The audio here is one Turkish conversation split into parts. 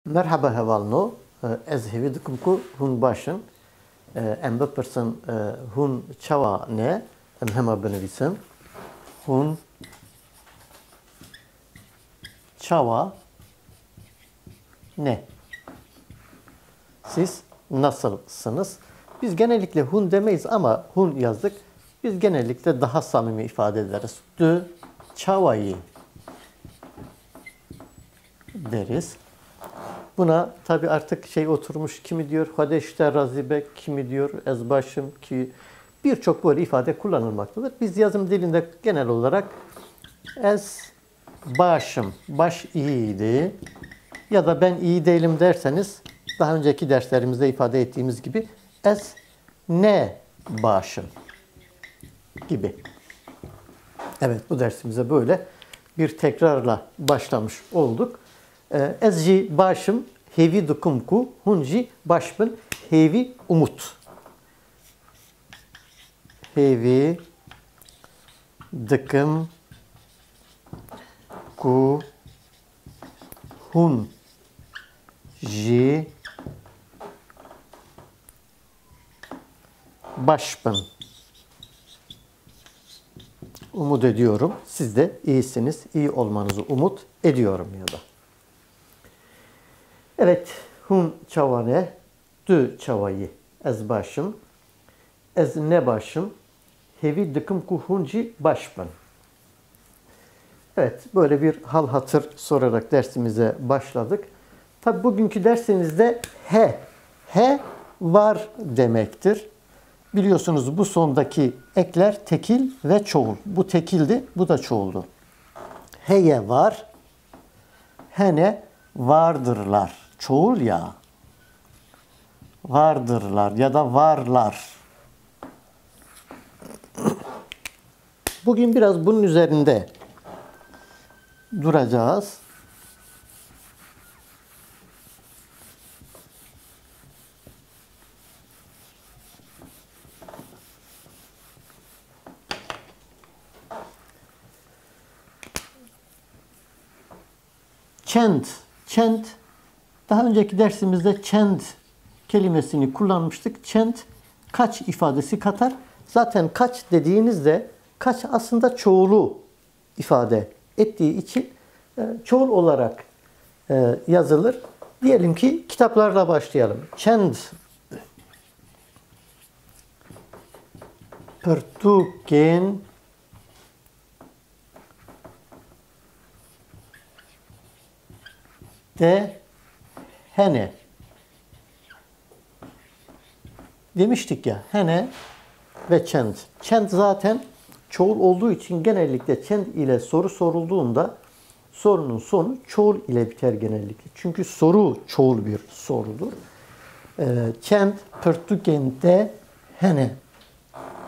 Merhaba hevalno, ez hevî dikim ku hûn baş in. Em bipirsin hûn çawa ne? Em hema binivîsin. Hûn çawa ne? Siz nasılsınız? Biz genellikle hun demeyiz ama hun yazdık. Biz genellikle daha samimi ifade ederiz. Du çavayı deriz. Buna tabi artık şey oturmuş, kimi diyor hadeşte razibek, kimi diyor ezbaşım ki birçok böyle ifade kullanılmaktadır. Biz yazım dilinde genel olarak ez başım, baş iyiydi ya da ben iyi değilim derseniz daha önceki derslerimizde ifade ettiğimiz gibi ez ne başım gibi. Evet, bu dersimize böyle bir tekrarla başlamış olduk. Ez jî başım hêvî dikim ku hûn jî baş bin hêvî umut. Hêvî dikim ku hûn jî baş bin. Umut ediyorum. Siz de iyisiniz. İyi olmanızı umut ediyorum ya da. Evet. Hun çavane, du çavayı ez başım. Ez ne başım? Hevi dikim ku hunci baş bin. Evet. Böyle bir hal hatır sorarak dersimize başladık. Tabi bugünkü dersimizde he var demektir. Biliyorsunuz bu sondaki ekler tekil ve çoğul. Bu tekildi, bu da çoğuldu. Heye var, hene vardırlar. Çoğul ya. Vardırlar ya da varlar. Bugün biraz bunun üzerinde duracağız. Çend. Daha önceki dersimizde çend kelimesini kullanmıştık. Çend kaç ifadesi katar. Zaten kaç dediğinizde kaç aslında çoğulu ifade ettiği için çoğul olarak yazılır. Diyelim ki kitaplarla başlayalım. Çend Pertuken de hene demiştik ya, hene ve çend. Çend zaten çoğul olduğu için genellikle çend ile soru sorulduğunda sorunun sonu çoğul ile biter genellikle. Çünkü soru çoğul bir sorudur. Çend Pertuken de hene.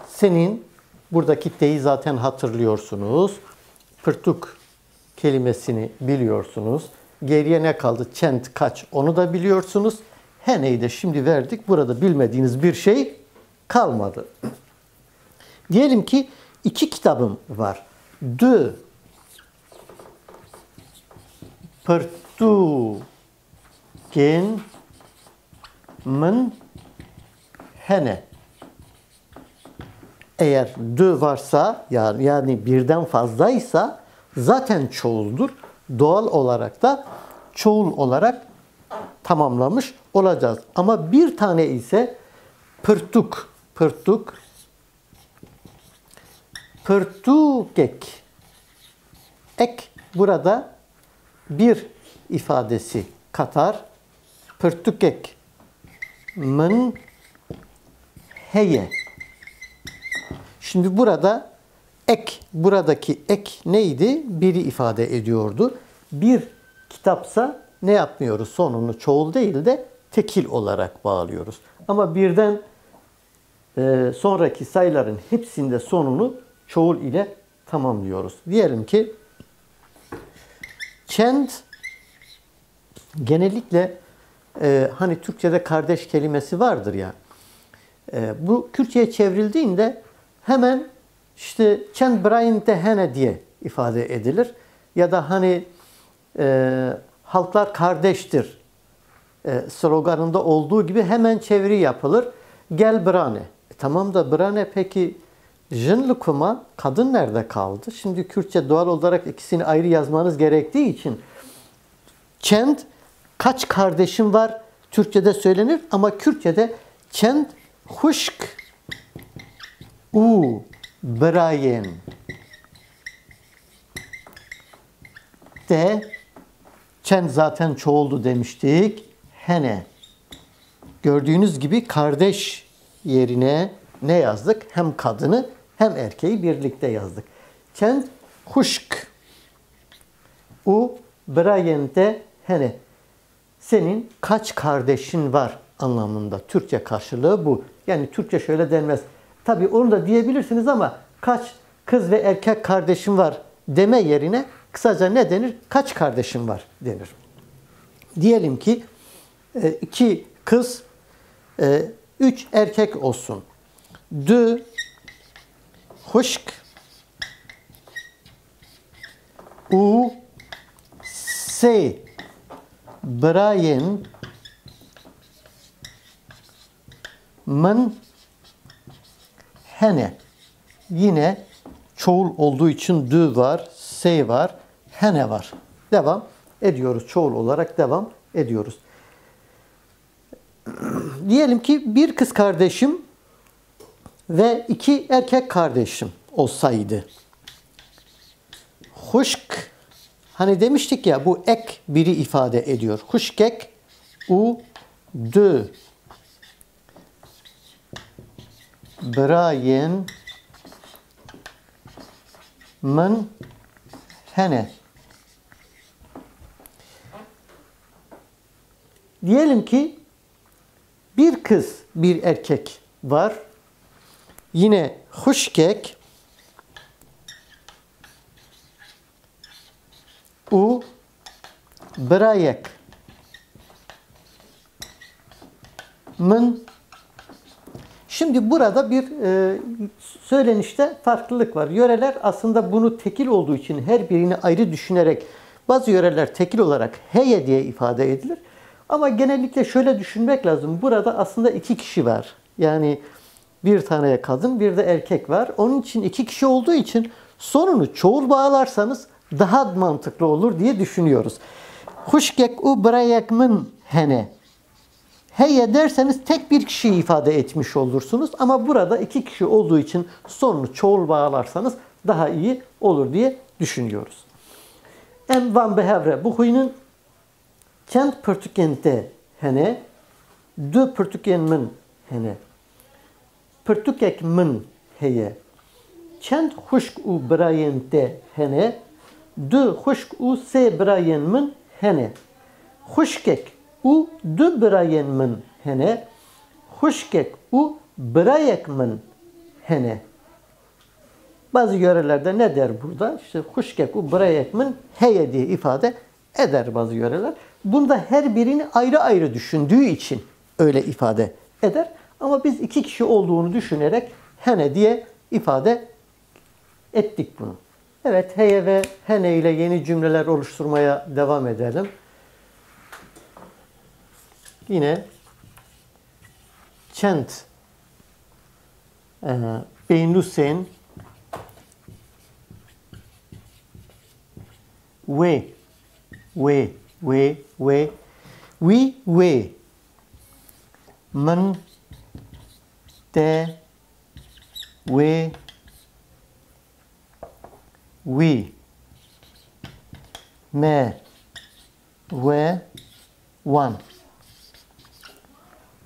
Senin buradaki deyi zaten hatırlıyorsunuz. Pırtuk kelimesini biliyorsunuz. Geriye ne kaldı? Çend kaç? Onu da biliyorsunuz. Hene'yi de şimdi verdik. Burada bilmediğiniz bir şey kalmadı. Diyelim ki iki kitabım var. De Pertuken min hene. Eğer de varsa yani birden fazlaysa zaten çoğuldur. Doğal olarak da çoğul olarak tamamlamış olacağız. Ama bir tane ise pırtukek. Ek burada bir ifadesi katar. Pırtukek min heye. Şimdi burada buradaki ek neydi? Biri ifade ediyordu. Bir kitapsa ne yapmıyoruz? Sonunu çoğul değil de tekil olarak bağlıyoruz. Ama birden sonraki sayıların hepsinde sonunu çoğul ile tamamlıyoruz. Diyelim ki çend genellikle hani Türkçe'de kardeş kelimesi vardır ya. Bu Kürtçe'ye çevrildiğinde hemen işte çend brain de hene diye ifade edilir. Ya da hani halklar kardeştir sloganında olduğu gibi hemen çeviri yapılır. Gel brane. Tamam da brane peki jınlıkuma kadın nerede kaldı? Şimdi Kürtçe doğal olarak ikisini ayrı yazmanız gerektiği için çend kaç kardeşim var Türkçe'de söylenir ama Kürtçe'de çend huşk u brayen de çend zaten çoğuldu demiştik. Hene. Gördüğünüz gibi kardeş yerine ne yazdık? Hem kadını hem erkeği birlikte yazdık. Çend huşk u brayen de hene. Senin kaç kardeşin var anlamında. Türkçe karşılığı bu. Yani Türkçe şöyle denmez. Tabii onu da diyebilirsiniz ama kaç kız ve erkek kardeşin var deme yerine kısaca ne denir? Kaç kardeşin var denir. Diyelim ki 2 kız, 3 erkek olsun. Du huşk u se Brian mın hene. Yine çoğul olduğu için dü var, say var, hene var. Devam ediyoruz. Çoğul olarak devam ediyoruz. Diyelim ki bir kız kardeşim ve 2 erkek kardeşim olsaydı. Huşk, hani demiştik ya bu ek biri ifade ediyor. Huşkek u dü Brian mın hene. Diyelim ki bir kız, bir erkek var. Yine huşkek u brayek mın. Şimdi burada bir söylenişte farklılık var. Yöreler aslında bunu tekil olduğu için her birini ayrı düşünerek bazı yöreler tekil olarak heye diye ifade edilir. Ama genellikle şöyle düşünmek lazım. Burada aslında 2 kişi var. Yani bir tane kadın, bir de erkek var. Onun için 2 kişi olduğu için sonunu çoğul bağlarsanız daha mantıklı olur diye düşünüyoruz. Huşkek u brayek mın hene. Heye derseniz tek bir kişiyi ifade etmiş olursunuz. Ama burada 2 kişi olduğu için sonunu çoğul bağlarsanız daha iyi olur diye düşünüyoruz. Em van behevre. Bu huyunun çend pırtükente hene, dü pırtüken mın hene. Pırtükek mın heye. Çend huşk u brayente hene, dü huşk u se brayen mın hene. Huşkek u dü brayen mın hene. Huşkek u brayek mın hene. Bazı yörelerde ne der burada? İşte huşkek u brayek mın heye diye ifade eder bazı yöreler. Bunda her birini ayrı ayrı düşündüğü için öyle ifade eder. Ama biz 2 kişi olduğunu düşünerek hene diye ifade ettik bunu. Evet, heye ve hene ile yeni cümleler oluşturmaya devam edelim. Yine çent beynusen we mın de we me ve one.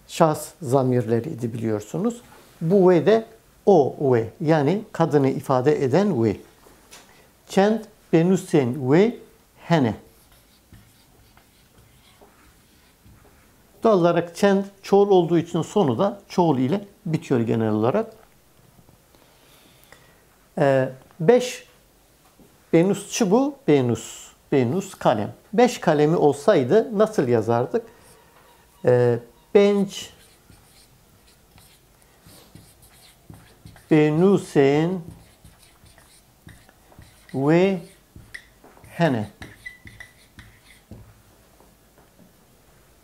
Şahs zamirleriydi biliyorsunuz. Bu ve de o ve, yani kadını ifade eden ve. Çend benusen ve hene. Doğal olarak çend çoğul olduğu için sonu da çoğul ile bitiyor genel olarak. 5 benusçu bu. Benus kalem. 5 kalemi olsaydı nasıl yazardık? Bench benusen ve hene.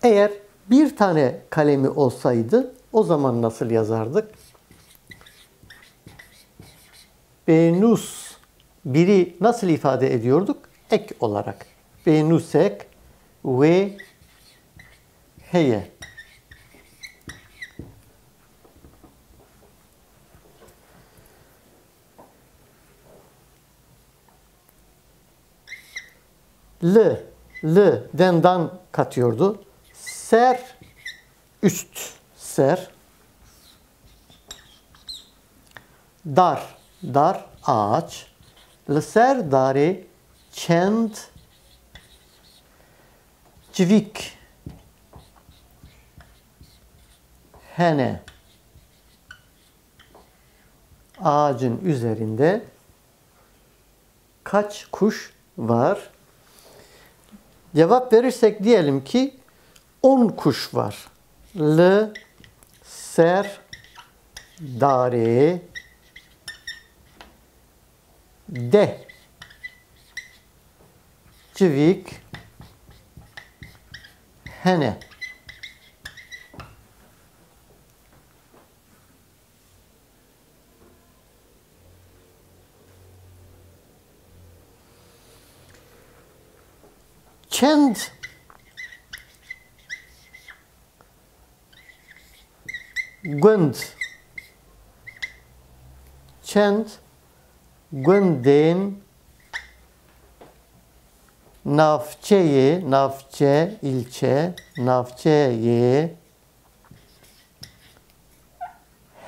Eğer bir tane kalemi olsaydı o zaman nasıl yazardık? Benus biri nasıl ifade ediyorduk? Ek olarak. Benusek ve heye. L'den dan katıyordu. Ser, üst ser. Dar, ağaç. L'ser darê çend civik hene. Ağacın üzerinde kaç kuş var? Cevap verirsek diyelim ki 10 kuş var. Ser darê de civik hene. Çend gund çend gundên navçeyê navçe ilçe navçeyê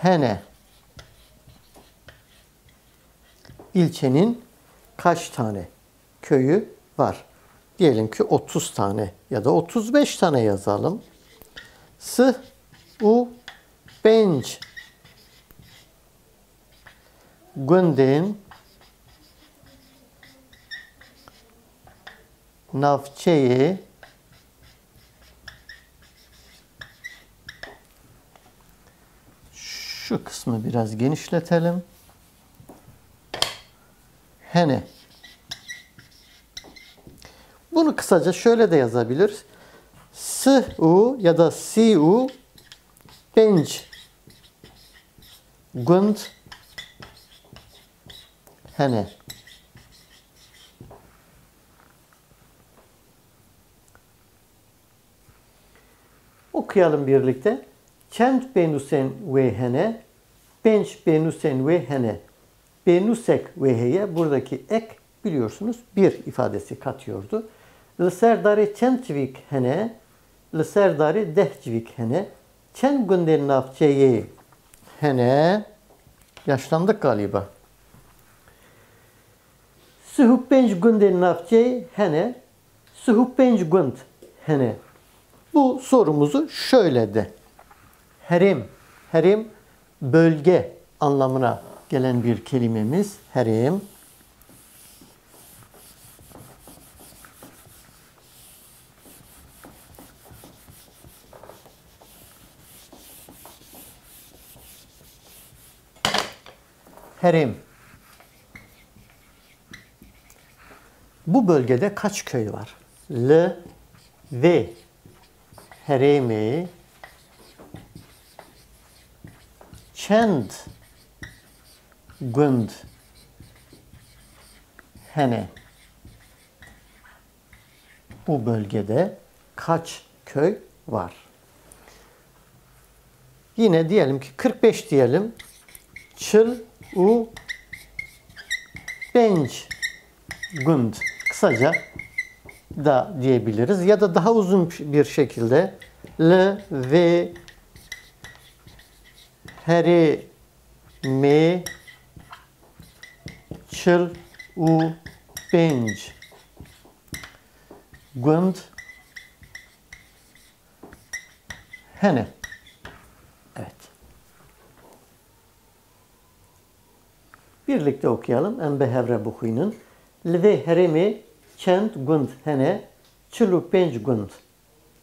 hene. İlçenin kaç tane köyü var? Diyelim ki 30 tane ya da 35 tane yazalım. S, U, Benç, Gündin, Navçeyi, şu kısmı biraz genişletelim. Hene. Bunu kısaca şöyle de yazabiliriz. S-U ya da Si-U Benç Gund Hene. Okuyalım birlikte. Çend benusen ve hene, benç benusen ve hene, benusek ve heye. Buradaki ek biliyorsunuz bir ifadesi katıyordu. Lserdari çendçvik hene, lserdari dehçvik hene, çend günden navçeye hene. Yaşlandık galiba. Suhuppenç günden navçeye hene, suhuppenç günd hene. Bu sorumuzu şöyle de. Herim bölge anlamına gelen bir kelimemiz. Herim. Herim. Bu bölgede kaç köy var? Ve heremi çend günd hene. Bu bölgede kaç köy var? Yine diyelim ki 45 diyelim. Çıl u benç günd. Kısaca da diyebiliriz. Ya da daha uzun bir şekilde ve heremi çıl u benç günd hene. Evet. Birlikte okuyalım. Em behevre buxuynin. Li heremi çend günd hene çıl penc günd.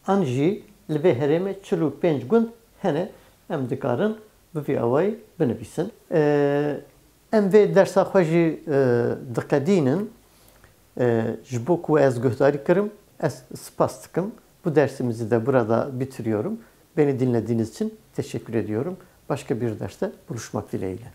Anji li heremi çıl penc günd hene. Em dikarin bi avay binivîsin. Em vê dersa xwe jî diqedînin ji bo ku ez guhdarî kirim. Ez spas dikim. Bu dersimizi de burada bitiriyorum. Beni dinlediğiniz için teşekkür ediyorum. Başka bir derste buluşmak dileğiyle.